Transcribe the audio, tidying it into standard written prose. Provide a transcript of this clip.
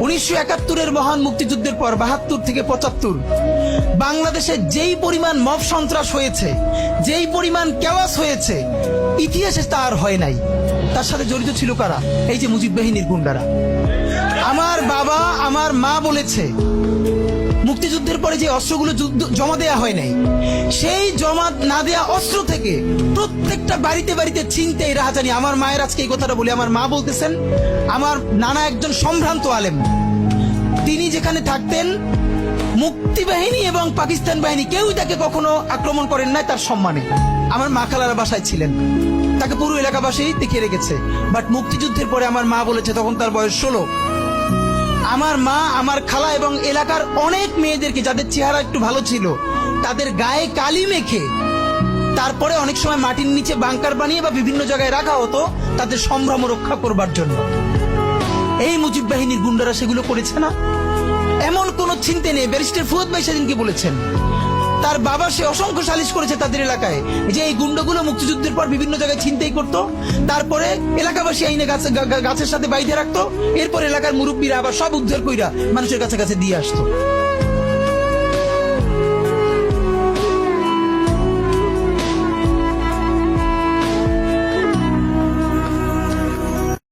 1971-এর মহান মুক্তিযুদ্ধের পর 72 থেকে 75 বাংলাদেশে যেই পরিমাণ মব সন্ত্রাস হয়েছে, যেই পরিমাণ কেওয়াস হয়েছে, ইতিহাসে তা আর হয় নাই। তার সাথে জড়িত ছিল কারা? এই যে মুজিব বাহিনীর গুন্ডারা। আমার বাবা, আমার মা বলেছে মুক্তিযুদ্ধের পরে যে অস্ত্রগুলো জমা দেয়া হয় নাই, সেই জমা না দেয়া অস্ত্র থেকে প্রত্যেকটা বাড়িতে বাড়িতে ছিনতাই, রাহাজানি। আমার মায়ের আজকে এই কথাটা বলি, আমার মা বলতেছেন আমার নানা একজন সম্ভ্রান্ত আলেম, তিনি যেখানে থাকতেন মুক্তি বাহিনী এবং পাকিস্তান বাহিনী কেউই তাকে কখনো আক্রমণ করেন নাই তার সম্মানে। আমার মা খালার বাসায় ছিলেন, তাকে পুরো এলাকাবাসী দেখে রেখেছে। বাট মুক্তিযুদ্ধের পরে আমার মা বলেছে, তখন তার বয়স 16, আমার মা, আমার খালা এবং এলাকার অনেক মেয়েদেরকে, যাদের চেহারা একটু ভালো ছিল, তাদের গায়ে কালি মেখে তারপরে অনেক সময় মাটির নিচে বাংকার বানিয়ে বা বিভিন্ন জায়গায় রাখা হতো তাদের সম্ভ্রম রক্ষা করবার জন্য। এই মুজিব বাহিনীর গুন্ডারা সেগুলো করেছে না? এমন কোন চিন্তা নেই। ব্যারিস্টার ফুয়াদ ভাই সেদিনকে বলেছেন তার বাবা, সে অসংখ্য সালিশ করেছে তাদের এলাকায় যে এই গুন্ডাগুলো মুক্তিযুদ্ধের পর বিভিন্ন জায়গায় ছিনতাই করতো, তারপরে এলাকাবাসী আইনে গাছের সাথে বাইধে রাখতো, এরপর এলাকার মুরব্বীরা আবার সব উদ্ধার কইরা মানুষের কাছে কাছে দিয়ে আসতো।